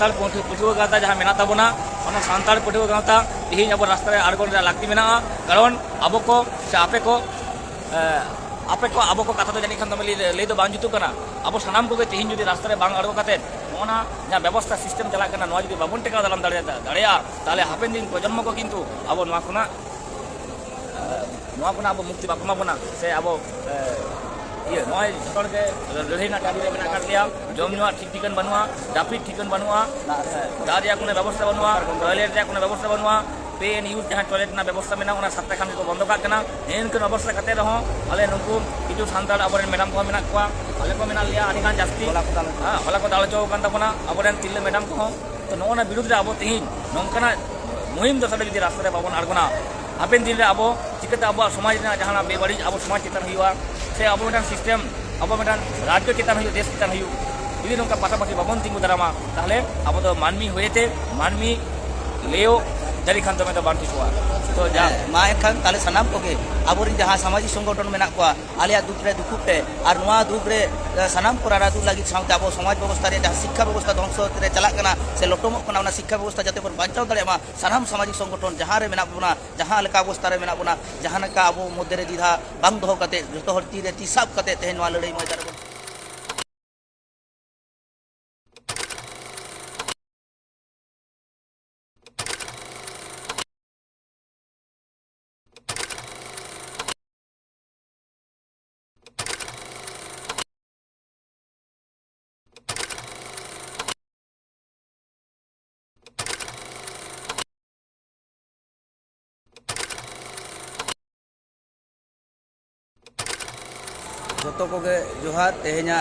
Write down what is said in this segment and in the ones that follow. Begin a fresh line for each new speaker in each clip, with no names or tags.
सानताड़ पटुआ गावता जहाँ मेना ताबोना ओना सानताड़ पटुआ गावता तेहिं अब रास्ता रे आड़गोन रे लाक्ति मेना कारण अब को से आपे को अब को कथा तो जानी खान लई दो बांग जुतु कना अब सानाम को तेहिं जुदी रास्ता रे बांग आड़गो काते ओना जहाँ व्यवस्था सिस्टेम चला कना नोआ जुदी बाबन टेका दाराम दाड़ेया ताहले हापेन दिन प्रजन्म को किन्तु अब नोआ खुना अब मुक्ति बाको एमाबोना से अब ये नॉय जोड़ के लड़ाई ना टाड़ी में कर लिया जम नुआ ठीक ठिकान बनवा जाफिट ठिकान बनवा दारिया कोनो व्यवस्था बनवा टॉयलेट रे कोनो व्यवस्था बनवा पे एन यूज जहाँ टॉयलेट ना व्यवस्था में उना सप्ताह खान को बंद का इनके व्यवस्था करते रहो अले नुकु किछु सानताड़ अबरेन मैडम को मेना कुआ अले को मेना लिया आनी गान जास्ती होला को दाल चौ कान तबना अबरेन तिल्ले मैडम को तो नोना विरुद्ध रे अब तेहिं नोंकना मुहिम दो सडे जदि रास्ता रे बाबन आड़गोना हापेन दिन रे अब चिकाते अब समाज रे जहाँ बेबाड़ी अब समाज चेतन हुआ से अब मिटान सिस्टेम अब मिटान राज्य चेतन हुई देश चेतन हुई जुदी नौका पासापासी बाबन तिंगु दारामा ताहले अब तो मानमी होते मानमी लेओ जारी खान तो बांग ठिकुआ तो जा
मा एनखान ताले सानाम कोगे आबोरिन जहाँ सामाजिक संगठन मेना कुआ आलिया दुख रे दुखुपे और नुआ दुख रे सानाम को रारा दुख लगी साउते अब समाज व्यवस्था रे जहाँ शिक्षा व्यवस्था ध्वंस रे चला कना से लोटोमक कना शिक्षा व्यवस्था जाते पर बांचाव दाड़ेमा सानाम सामाजिक संगठन जहाँ रे मेना बोना जहाँ लेका अवस्था रे मेना बोना जहाँ लेका अब मध्य रे दीधा बांग दोहो कते जतो हर ती रे ती साब कते तेहेन नुआ लड़ाई मैदान रे जतो कोगे जोहार तेहेना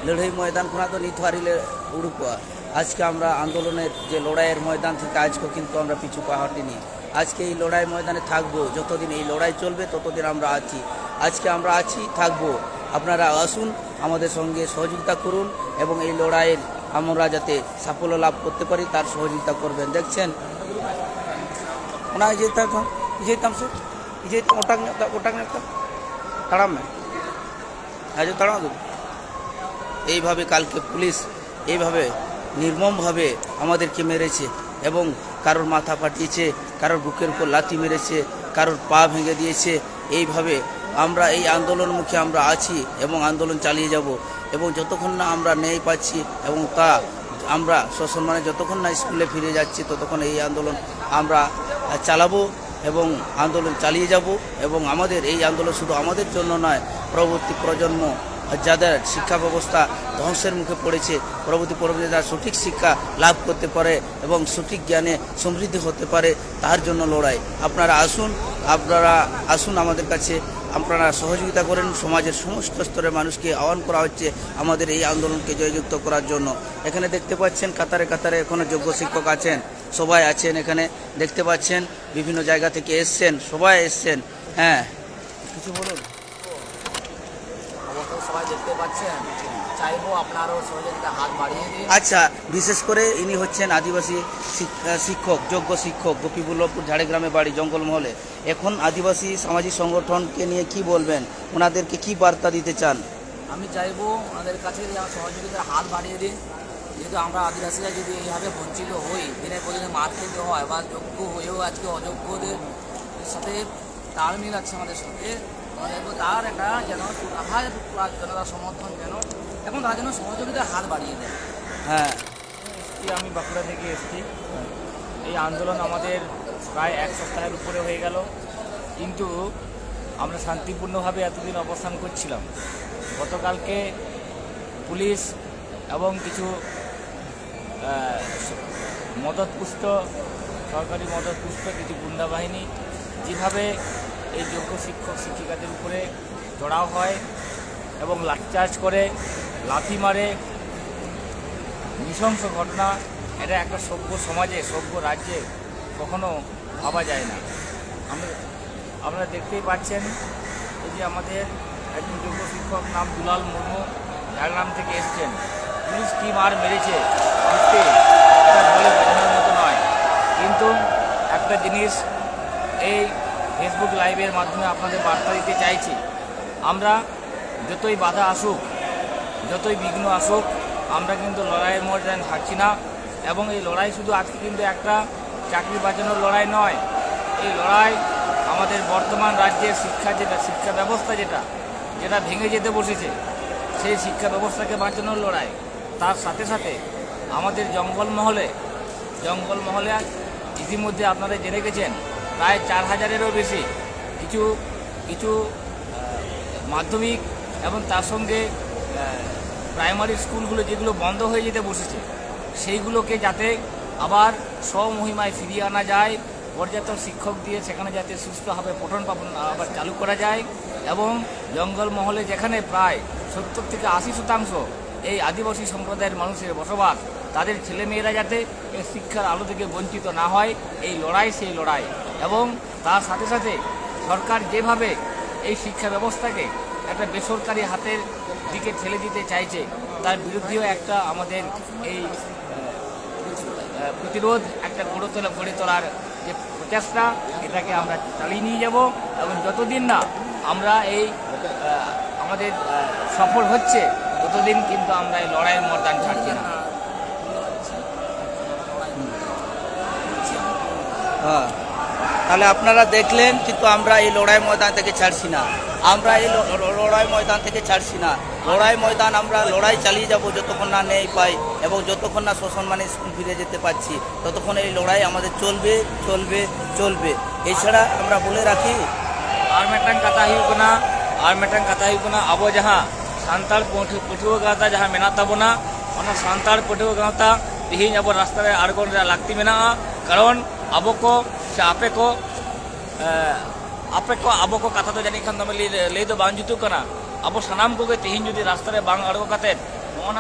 लड़ाई मैदान खुना तो नित हारी ले उड़ुकोआ आज के আমরা আন্দোলনের যে লড়াইয়ের ময়দান থেকে আজ को কিন্তু আমরা পিছু পা হটিনি আজকে এই লড়াই ময়দানে থাকবো যতদিন এই লড়াই চলবে ততদিন আমরা আছি আজকে আমরা আছি থাকবো আপনারা আসুন আমাদের সঙ্গে সহযোগিতা করুন এবং এই লড়াইয়ের আমরা যাতে সাফল্য লাভ করতে পারি তার সহযোগিতা করবেন দেখছেন ওনা যেতাম স্যার ওটাক তাড়াম আজ তাড়াম এইভাবে কালকে পুলিশ এইভাবে নির্মমভাবে আমাদেরকে মেরেছে এবং কারোর মাথা ফাটিয়েছে কারোর বুকের উপর লাথি মেরেছে কারোর পা ভেঙে দিয়েছে এইভাবে আমরা এই আন্দোলনমুখী আমরা আছি এবং আন্দোলন চালিয়ে যাব এবং যতক্ষণ না আমরা ন্যায় পাচ্ছি এবং তা আমরা সসম্মানে যতক্ষণ না স্কুলে ফিরে যাচ্ছি ততক্ষণ এই আন্দোলন আমরা চালাবো এবং আন্দোলন চালিয়ে যাব এবং আমাদের এই আন্দোলন শুধু আমাদের জন্য নয় পরবর্তী প্রজন্ম যাদের শিক্ষা ব্যবস্থা ধ্বংসের মুখে পড়েছে পরবর্তী প্রজন্ম যারা সঠিক শিক্ষা লাভ করতে পারে এবং সঠিক জ্ঞানে সমৃদ্ধি হতে পারে তার জন্য লড়াই আপনারা আসুন আমাদের কাছে আপনারা সহযোগিতা করেন সমাজের সমস্ত স্তরের মানুষকে আহ্বান করা হচ্ছে আমাদের এই আন্দোলনকে জয়যুক্ত করার জন্য এখানে দেখতে পাচ্ছেন কাতারে কাতারে এখনো যোগ্য শিক্ষক আছেন সবাই আছেন এখানে দেখতে পাচ্ছেন বিভিন্ন জায়গা থেকে এসছেন সবাই এসছেন হ্যাঁ কিছু বলুন
সবাই দেখতে পাচ্ছেন চাইবো আপনারও সহযোগিতা হাত বাড়িয়ে দিন
আচ্ছা বিশেষ করে ইনি হচ্ছেন আদিবাসী শিক্ষক যোগ্য শিক্ষক গোপীবল্লভপুর ঝাড়গ্রামে বাড়ি জঙ্গলমহলে এখন আদিবাসী সামাজিক সংগঠনকে নিয়ে কি বলবেন ওনাদেরকে কি বার্তা দিতে চান
আমি চাইবো ওনাদের কাছে সহযোগিতার হাত বাড়িয়ে দিন যেহেতু আমরা আদিবাসীরা যদি এইভাবে বঞ্চিত হই দিনের পর দিনে মার খেতে হয় বা যোগ্য হয়েও আজকে অযোগ্যদের সাথে তাল মিল আছে আমাদের সাথে তার একটা যেন জনতা সমর্থন যেন এখন তার জন্য সহযোগিতার হাত বাড়িয়ে দেয়
হ্যাঁ
আমি বাঁকুড়া থেকে এসেছি এই আন্দোলন আমাদের প্রায় এক সপ্তাহের উপরে হয়ে গেল কিন্তু আমরা শান্তিপূর্ণভাবে এতদিন অবস্থান করছিলাম গতকালকে পুলিশ এবং কিছু মদতপুষ্ট সরকারি মদতপুষ্ট কিছু গুন্ডা বাহিনী যেভাবে এই যোগ্য শিক্ষক শিক্ষিকাদের উপরে চড়াও হয় এবং লাঠিচার্জ করে লাথি মারে নৃশংস ঘটনা এটা একটা সভ্য সমাজে সভ্য রাজ্যে কখনো ভাবা যায় না আপনারা দেখতেই পাচ্ছেন এই যে আমাদের একজন যোগ্য শিক্ষক নাম দুলাল মুর্মু ঝাড়গ্রাম থেকে এসছেন পুলিশ কি মার মেরেছে বুঝতে এটা বলে বোঝানোর মতো নয় কিন্তু একটা জিনিস এই ফেসবুক লাইভের মাধ্যমে আপনাদের বার্তা দিতে চাইছি আমরা যতই বাধা আসুক যতই বিঘ্ন আসুক আমরা কিন্তু লড়াইয়ের ময়দানে থাকছি না এবং এই লড়াই শুধু আজকে কিন্তু একটা চাকরি বাঁচানোর লড়াই নয়, এই লড়াই আমাদের বর্তমান রাজ্যের শিক্ষা ব্যবস্থা যেটা ভেঙে যেতে বসেছে, সেই শিক্ষা ব্যবস্থাকে বাঁচানোর লড়াই। তার সাথে সাথে আমাদের জঙ্গলমহলে ইতিমধ্যে আপনারা জেনে গেছেন প্রায় 4000-এরও বেশি কিছু মাধ্যমিক এবং তার সঙ্গে প্রাইমারি স্কুলগুলো যেগুলো বন্ধ হয়ে যেতে বসেছে, সেইগুলোকে যাতে আবার স্বমহিমায় ফিরিয়ে আনা যায়, পর্যাপ্ত শিক্ষক দিয়ে সেখানে যাতে সুষ্ঠুভাবে পঠন পাঠন আবার চালু করা যায়, এবং জঙ্গলমহলে যেখানে প্রায় 70-80% এই আদিবাসী সম্প্রদায়ের মানুষের বসবাস, তাদের ছেলেমেয়েরা যাতে এই শিক্ষার আলো থেকে বঞ্চিত না হয়, এই লড়াই সেই লড়াই। এবং তার সাথে সাথে সরকার যেভাবে এই শিক্ষা ব্যবস্থাকে একটা বেসরকারি হাতের দিকে ঠেলে দিতে চাইছে, তার বিরুদ্ধেও একটা আমাদের এই প্রতিরোধ একটা গড়ে তোলার যে প্রচেষ্টা, এটাকে আমরা চালিয়ে নিয়ে যাব। এবং যতদিন না আমরা এই আমাদের সফল হচ্ছে, ততদিন কিন্তু আমরা এই লড়াইয়ের ময়দান ছাড়ছি না।
হ্যাঁ, তাহলে আপনারা দেখলেন, কিন্তু আমরা এই লড়াই ময়দান থেকে ছাড়ছি না। আমরা এই লড়াই ময়দান থেকে ছাড়ছি না। লড়াই ময়দান আমরা লড়াই চালিয়ে যাব যতক্ষণ না ন্যায় পাই এবং যতক্ষণ না শোষণ মানে স্কুল ফিরে যেতে পারছি, ততক্ষণ এই লড়াই আমাদের চলবে চলবে চলবে। এছাড়া আমরা বলে রাখি
আর মিদটাং কাথা ᱦᱩᱭᱩᱜ ᱠᱟᱱᱟ ᱟᱵᱚ ᱡᱟᱦᱟᱸ ᱥᱟᱱᱛᱟᱲ ᱯᱟᱹᱴᱷᱩᱣᱟᱹ ᱜᱟᱶᱛᱟ ᱡᱟᱦᱟᱸ ᱢᱮᱱᱟᱜ ᱛᱟᱵᱚᱱᱟ, ᱚᱱᱟ ᱥᱟᱱᱛᱟᱲ ᱯᱟᱹᱴᱷᱩᱣᱟᱹ ᱜᱟᱶᱛᱟ ᱛᱮᱦᱮᱧ ᱟᱵᱚ ᱨᱟᱥᱛᱟ ᱨᱮ ᱟᱬᱜᱚᱱ ᱨᱮᱭᱟᱜ ᱞᱟᱹᱠᱛᱤ ᱢᱮᱱᱟᱜᱼᱟ। ᱠᱟᱨᱚᱱ ᱟᱵᱚ ᱠᱚ ᱥᱮ ᱟᱯᱮ ᱠᱚ ᱟᱵᱚ ᱠᱚ ᱠᱟᱛᱷᱟ ᱫᱚ ᱡᱟᱹᱱᱤᱡ ᱠᱷᱟᱱ ᱫᱚᱢᱮ ᱞᱟᱹᱭ ᱫᱚ ᱵᱟᱝ ᱡᱩᱛᱩᱜ ᱠᱟᱱᱟ। ᱟᱵᱚ ᱥᱟᱱᱟᱢ ᱠᱚᱜᱮ ᱛᱮᱦᱮᱧ ᱡᱩᱫᱤ ᱨᱟᱥᱛᱟ ᱨᱮ ᱵᱟᱝ ᱟᱬᱜᱚ ᱠᱟᱛᱮᱫ ᱱᱚᱜᱼᱚ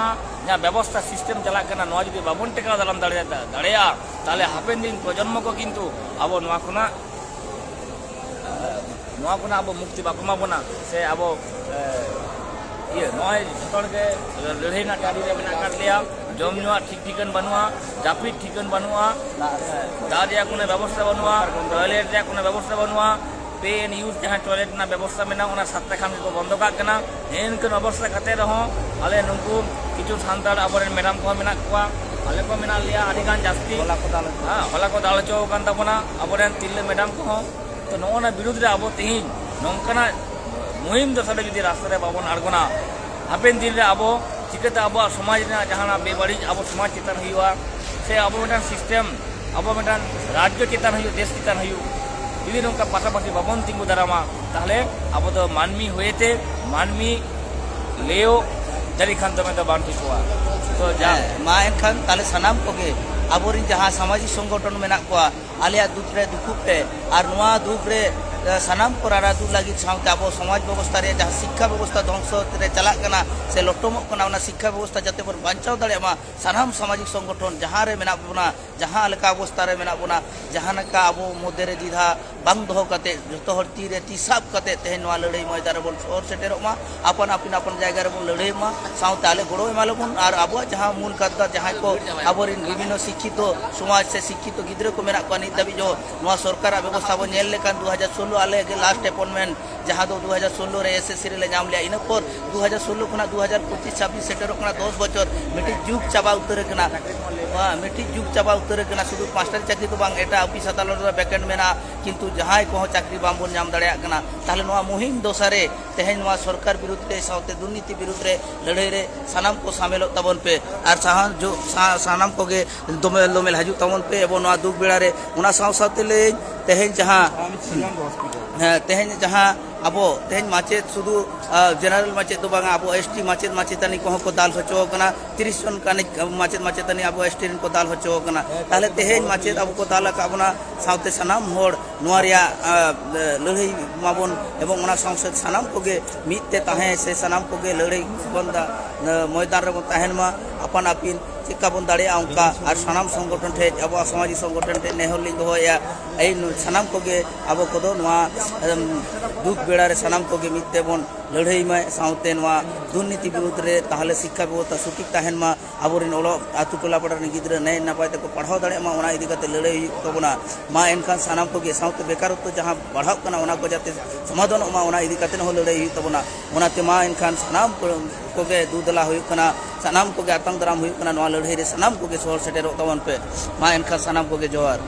ᱡᱟᱦᱟᱸ ᱵᱮᱵᱚᱥᱛᱷᱟ ᱥᱤᱥᱴᱮᱢ ᱪᱟᱞᱟᱜ ᱠᱟᱱᱟ, ᱱᱚᱣᱟ ᱡᱩᱫᱤ ᱵᱟᱵᱚᱱ ᱴᱮᱠᱟᱣ ᱫᱟᱨᱟᱢ ᱫᱟᱲᱮᱭᱟᱜᱼᱟ, ᱛᱟᱦᱚᱞᱮ ᱦᱟᱯᱮᱱ ᱫᱤᱱ ᱯᱨᱚᱡᱚᱱᱢᱚ ᱠᱚ ᱠᱤᱱᱛᱩ ᱟᱵᱚ ᱱᱚᱣᱟ ᱠᱷᱚᱱᱟᱜ ᱟᱵᱚ ᱢᱩᱠতি ᱵᱟᱠᱚ ᱮᱢᱟ ᱵᱚᱱᱟ। ᱥᱮ ᱟᱵᱚ নয় ᱡᱚᱛᱚ ᱦᱚᱲᱜᱮ ᱞᱟᱹᱲᱦᱟᱹᱭ ᱨᱮᱱᱟᱜ ᱴᱟᱺᱰᱤ ᱨᱮ ᱢᱮᱱᱟᱜ ᱟᱠᱟᱫ ᱞᱮᱭᱟ। ᱡᱚᱢ ᱧᱩᱣᱟᱜ ᱴᱷᱤᱠ ᱴᱷᱤᱠᱟᱹᱱ ᱵᱟᱹᱱᱩᱜᱼᱟ, ᱡᱟᱹᱯᱤᱫ ᱴᱷᱤᱠᱟᱹᱱ ᱵᱟᱹᱱᱩᱜᱼᱟ, ᱫᱟᱜ ᱨᱮᱭᱟᱜ ᱠᱳᱱᱳ ᱵᱮᱵᱚᱥᱛᱷᱟ ᱵᱟᱹᱱᱩᱜᱼᱟ, টয়লেট ᱨᱮᱭᱟᱜ ᱠᱳᱱᱳ ᱵᱮᱵᱚᱥᱛᱷᱟ ᱵᱟᱹᱱᱩᱜᱼᱟ। পে এন্ড ইউজ ᱡᱟᱦᱟᱸ টয়লেট ᱨᱮᱱᱟᱜ ᱵᱮᱵᱚᱥᱛᱷᱟ ᱢᱮᱱᱟᱜᱼᱟ, ᱚᱱᱟ 7টা ᱠᱷᱟᱱ ᱜᱮᱠᱚ ᱵᱚᱱᱫᱚ ᱠᱟᱜ ᱠᱟᱱᱟ। ᱱᱤᱝᱠᱟᱹᱱ ᱚᱵᱚᱥᱛᱷᱟ ᱠᱟᱛᱮ ᱨᱮᱦᱚᱸ ᱟᱞᱮ ᱱᱩᱠᱩ ᱠᱤᱪᱷᱩ ᱥᱟᱱᱛᱟᱲ ᱟᱵᱚᱨᱮᱱ ᱢᱮᱰᱟᱢ ᱠᱚᱦᱚᱸ ᱢᱮᱱᱟᱜ ᱠᱚᱣᱟ, ᱟᱞᱮ ᱠᱚ ᱢᱮᱱᱟᱜ ᱞᱮᱭᱟ ᱟᱹᱰᱤᱜᱟᱱ ᱡᱟᱹᱥᱛᱤ। ᱦᱚᱞᱟ ᱠᱚ ᱫᱟᱞ ᱦᱚᱪᱚ ᱟᱠᱟᱱ ᱛᱟᱵᱚᱱᱟ ᱟᱵᱚᱨᱮᱱ ᱛᱤᱨᱞᱟᱹ ᱢᱮᱰᱟᱢ ᱠᱚᱦᱚᱸ। ᱛᱚ ᱱᱚᱜᱼᱚ ᱵᱤᱨᱩᱫᱽ ᱨᱮ ᱟᱵᱚ ᱛᱮᱦᱮᱧ ᱱᱚᱝᱠᱟᱱᱟᱜ ᱢᱩᱦᱤᱢ ᱫᱚᱥᱟᱨ ᱡᱩᱫᱤ ᱨᱟᱥᱛᱟ ᱨᱮ ᱵᱟᱵᱚᱱ ᱟᱬᱜᱚᱱᱟ, ᱦᱟᱯᱮᱱ ᱫᱤᱱ ᱨᱮ ᱟᱵᱚ চিকাতে আবহাওয়া সমাজ ᱨᱮᱱᱟᱜ ᱡᱟᱦᱟᱱᱟᱜ ᱵᱮᱵᱟᱹᱲᱤᱡ ᱟᱵᱚ ᱥᱚᱢᱟᱡᱽ ᱪᱮᱛᱟᱱ ᱦᱩᱭᱩᱜᱼᱟ, ᱥᱮ ᱟᱵᱚ ᱢᱤᱫᱴᱟᱝ ᱥᱤᱥᱴᱮᱢ ᱟᱵᱚ ᱢᱤᱫᱴᱟᱝ ᱨᱟᱡᱽᱡᱚ ᱪᱮᱛᱟᱱ ᱦᱩᱭᱩᱜ, ᱫᱮশ ᱪᱮᱛᱟᱱ ᱦᱩᱭᱩᱜ, ᱡᱩᱫᱤ ᱱᱚᱝᱠᱟ ᱯᱟশাপাশি ᱵᱟᱵᱚᱱ ᱛᱤᱸᱜᱩ ᱫᱟᱨᱟᱢᱟ, ᱛᱟᱦᱚᱞᱮ ᱟᱵᱚ ᱫᱚ ᱢᱟᱹᱱᱢᱤ ᱦᱩᱭᱮᱛᱮ ᱢᱟᱹᱱᱢᱤ ᱞᱮᱭᱚ ᱡᱟᱹᱱᱤᱡ ᱠᱷᱟᱱ ᱫᱚᱢᱮ ᱫᱚ ᱵᱟᱝ ᱴᱷᱤᱠᱚᱜᱼᱟ। ᱛᱚ
ᱢᱟ ᱮᱱᱠᱷᱟᱱ ᱛᱟᱦᱚᱞᱮ ᱥᱟᱱᱟᱢ ᱠᱚᱜᱮ ᱟᱵᱚᱨᱮᱱ ᱡᱟᱦᱟᱸ ᱥᱟᱢᱟᱡᱤᱠ ᱥᱚᱝᱜᱚᱴᱷᱚᱱ ᱢᱮᱱᱟᱜ ᱠᱚᱣᱟ, ᱟᱞᱮᱭᱟᱜ ᱫᱩᱠ ᱨᱮ ᱫᱩᱠᱩᱜ ᱯᱮ, ᱟᱨ ᱱᱚᱣᱟ ᱫᱩᱠ ᱨᱮ ᱥᱟᱱᱟᱢ ᱠᱚ ᱨᱟᱲᱟ ᱫᱩᱜ ᱞᱟᱹᱜᱤᱫ ᱥᱟᱶᱛᱮ ᱟᱵᱚ ᱥᱚᱢᱟᱡᱽ ᱵᱮᱵᱚᱥᱛᱷᱟ ᱨᱮ ᱡᱟᱦᱟᱸ ᱥᱤক্ষᱟ ᱵᱮᱵᱚᱥᱛᱷᱟ ধ্বংᱥ ᱨᱮ ᱪᱟᱞᱟᱜ ᱠᱟᱱᱟ ᱥᱮ ᱞᱚᱴᱚᱢᱚᱜ ᱠᱟᱱᱟ, ᱚᱱᱟ ᱥᱤক্ষᱟ ᱵᱮᱵᱚᱥᱛᱷᱟ ᱡᱟᱛᱮ ᱵᱚᱱ ᱵᱟᱧᱪᱟᱣ ᱫᱟᱲᱮᱭᱟᱜ ᱢᱟ। ᱥᱟᱱᱟᱢ ᱥᱟᱢᱟᱡᱤᱠ ᱥᱚᱝᱜᱚᱴᱷᱚᱱ ᱡᱟᱦᱟᱸ ᱨᱮ ᱢᱮᱱᱟᱜ ᱵᱚᱱᱟ, ᱡᱟᱦᱟᱸ ᱞᱮᱠᱟ ᱚᱵᱚᱥᱛᱷᱟ ᱨᱮ ᱢᱮᱱᱟᱜ ᱵᱚᱱᱟ, ᱡᱟᱦᱟᱸ ᱞᱮᱠᱟ ᱟᱵᱚ ᱢᱚᱫᱽᱫᱷᱮ ᱨᱮ ᱫᱤᱫᱷᱟ ᱵᱟᱝ ᱫᱚᱦᱚ ᱠᱟᱛᱮ ᱡᱚᱛᱚ ᱦᱚᱲ ᱛᱤᱨᱮ ᱛᱤ ᱥᱟᱵ ᱠᱟᱛᱮ ᱛᱮᱦᱮᱧ ᱱᱚᱣᱟ ᱞᱟᱹᱲᱦᱟᱹᱭ ᱢᱚᱭᱫᱟᱱ ᱨᱮᱵᱚᱱ ᱥᱚᱦᱚᱨ ᱥᱮᱴᱮᱨᱚᱜ ᱢᱟ, ᱟᱯᱟᱱ ᱡᱟᱭᱜᱟ ᱨᱮᱵᱚᱱ ᱞᱟᱹᱲᱦᱟᱹᱭ ᱢᱟ, ᱥᱟᱶᱛᱮ ᱟᱞᱮ ᱜᱚᱲᱚ ᱮᱢᱟᱞᱮᱵᱚᱱ। ᱟᱨ ᱟᱵᱚᱣᱟᱜ ᱡᱟᱦᱟᱸ ᱢᱩᱞ ᱠᱟᱛᱷᱟ, ᱡᱟᱦᱟᱸᱭ ᱠᱚ ᱟᱵᱚᱨᱮᱱ ᱵᱤᱵᱷᱤᱱᱱᱚ ᱥᱤক্ষᱤᱛᱚ ᱥᱚᱢᱟᱡᱽ ᱥᱮ ᱥᱤক্ষᱤᱛᱚ ᱜᱤᱫᱽᱨᱟᱹ ᱠᱚ ᱢᱮᱱᱟᱜ ᱠᱚᱣᱟ, ᱱᱤᱛ ᱫᱷᱟᱹᱵᱤᱡ ᱱᱚᱣᱟ ᱥᱚᱨᱠᱟᱨᱟᱜ ᱵᱮᱵᱚᱥᱛᱷᱟ ᱵᱚᱱ ᱧᱮᱞ ᱞᱮᱠᱷᱟᱱ 2016 ᱟᱞᱮ ᱞᱟᱥᱴ ᱮᱯᱚᱭᱮᱱᱴᱢᱮᱱᱴ ᱡᱟᱦᱟᱸ ᱫᱚ 2016 ᱨᱮ SSC ᱨᱮᱞᱮ ᱧᱟᱢ ᱞᱮᱜᱼᱟ। ᱤᱱᱟᱹ ᱯᱚᱨ 2016 ᱠᱷᱚᱱᱟᱜ 2025-26 ᱥᱮᱴᱮᱨᱚᱜ ᱠᱟᱱᱟ, 10 ᱵᱚᱪᱷᱚᱨ ᱢᱤᱫᱴᱤᱡ ᱡᱩᱜᱽ ᱪᱟᱵᱟ ᱩᱛᱟᱹᱨ ᱟᱠᱟᱱᱟ। ᱢᱤᱫᱴᱤᱡ ᱡᱩᱜᱽ ᱪᱟᱵᱟ ᱩᱛᱟᱹᱨ ᱟᱠᱟᱱᱟ। ᱥᱩᱫᱷᱩ ᱢᱟᱥᱴᱟᱨ ᱪᱟᱹᱠরি ᱫᱚ ᱵᱟᱝ, ᱮᱴᱟᱜ ᱚᱯᱷᱤᱥ ᱟᱫᱟᱞᱚᱛ ᱨᱮ ᱵᱷᱮᱠᱮᱱᱴ ᱢᱮᱱᱟᱜᱼᱟ, ᱠᱤᱱᱛᱩ ᱡᱟᱦᱟᱸᱭ ᱠᱚᱦᱚᱸ ᱪᱟᱹᱠরি ᱵᱟᱝᱵᱚᱱ ᱧᱟᱢ ᱫᱟᱲᱮᱭᱟᱜ ᱠᱟᱱᱟ। ᱛᱟᱦᱚᱞᱮ ᱱᱚᱣᱟ ᱢᱩᱦᱤᱢ ᱫᱚᱥᱟᱨᱮ ᱛᱮᱦᱮᱧ ᱱᱚᱣᱟ ᱥᱚᱨᱠᱟর বিরুদ্ধ ᱨᱮ ᱥᱟᱶᱛᱮ দুর্নীতি বিরুদ্ধ ᱨᱮ ᱞᱟᱹᱲᱦᱟᱹᱭ ᱨᱮ ᱥᱟᱱᱟᱢ ᱠᱚ ᱥᱟᱢᱮᱞᱚᱜ ᱛᱟᱵᱚᱱ ᱯᱮ, ᱟᱨ ᱥᱟᱱᱟᱢ ᱠᱚᱜᱮ ᱫᱚᱢᱮᱞ ᱦᱤᱡᱩᱜ ᱛᱟᱵᱚᱱ ᱯᱮ। এবং ᱱᱚᱣᱟ ᱫᱩᱠ ᱵᱮᱲᱟ ᱨᱮ ᱚᱱᱟ ᱥᱟᱶᱛᱮ ᱞᱟᱹᱭ ᱛᱮᱦᱮᱧ ᱡᱟᱦᱟᱸ ᱟᱵᱚ ᱛᱮᱦᱮᱧ ᱢᱟᱪᱮᱫ ᱥᱩᱫᱷᱩ ᱡᱮনারেল ᱢᱟᱪᱮᱫ ᱫᱚ ᱵᱟᱝᱟ, ᱟᱵᱚ ST ᱢᱟᱪᱮᱫ ᱢᱟᱪᱮᱛᱟᱹᱱᱤ ᱠᱚᱦᱚᱸ ᱠᱚ ᱫᱟᱞ ᱦᱚᱪᱚ ᱟᱠᱟᱱᱟ। 30 জন ᱠᱟᱹᱱᱤᱡ ᱢᱟᱪᱮᱫ ᱢᱟᱪᱮᱛᱟᱹᱱᱤ ᱟᱵᱚ ST ᱨᱮᱱ ᱠᱚ ᱫᱟᱞ ᱦᱚᱪᱚ ᱟᱠᱟᱱᱟ। ᱛᱟᱦᱚᱞᱮ ᱛᱮᱦᱮᱧ ᱢᱟᱪᱮᱫ ᱟᱵᱚ ᱠᱚ ᱫᱟᱞ ᱟᱠᱟᱫ ᱵᱚᱱᱟ, ᱥᱟᱶᱛᱮ ᱥᱟᱱᱟᱢ ᱦᱚᱲ ᱱᱚᱣᱟ ᱨᱮᱭᱟᱜ ᱞᱟᱹᱲᱦᱟᱹᱭ ᱢᱟᱵᱚᱱ, এবং ᱚᱱᱟ ᱥᱟᱶᱛᱮ ᱥᱟᱱᱟᱢ ᱠᱚᱜᱮ ᱢᱤᱫ ᱛᱮ ᱛᱟᱦᱮᱸ ᱥᱮ ᱥᱟᱱᱟᱢ ᱠᱚᱜᱮ ᱞᱟᱹᱲᱦᱟᱹᱭ ᱵᱚᱱᱫᱟ ময়দান ᱨᱮᱵᱚᱱ ᱛᱟᱦᱮᱱ ᱢᱟ। ᱟᱯᱟᱱ ᱟᱹᱯᱤᱱ ᱪᱮᱠᱟ ᱵᱚᱱ ᱫᱟᱲᱮᱭᱟᱜᱼᱟ ᱚᱱᱠᱟ, ᱟᱨ ᱥᱟᱱᱟᱢ ᱥᱚᱝᱜᱚᱴᱷᱚᱱ ᱴᱷᱮᱡ, ᱟᱵᱚᱣᱟᱜ ᱥᱟᱢᱟᱡᱤᱠ ᱥᱚᱝᱜᱚᱴᱷᱚᱱ ᱴᱷᱮᱡ ᱱᱮᱦᱚᱨ ᱞᱤᱧ ᱫᱚᱦᱚᱭᱮᱜᱼᱟ, ᱥᱟᱱᱟᱢ ᱠᱚᱜᱮ ᱟᱵᱚ ᱠᱚᱫᱚ ᱱᱚᱣᱟ ᱫᱩᱠ ᱵᱮᱲᱟ बेड़ा रे सानाम कोगे मित्ते बोन लड़ाई में साउते नवा दुर्नीति विरुद्ध रे ताहले शिक्षा व्यवस्था सुटिक ताहेन मा आबोरिन ओलो आतु टोला पड़ा रे गिद्रा नै नापाय तको पढ़ाव दाड़े मा ओना इदी कते लड़ाई तबना मा एनखान सानाम कोगे साउते बेकारत्व जहां बढ़ाव कना ओना को जाते समाधान मा ओना इदी कते हो लड़ाई तबना ओनाते मा एनखान सानाम कोगे दूदला हुई कना सानाम कोगे आतंक दाराम हुई कना नवा लड़ाई रे सानाम कोगे सोहर सेटेरो तवन पे मा एनखान सानाम कोगे जोहार।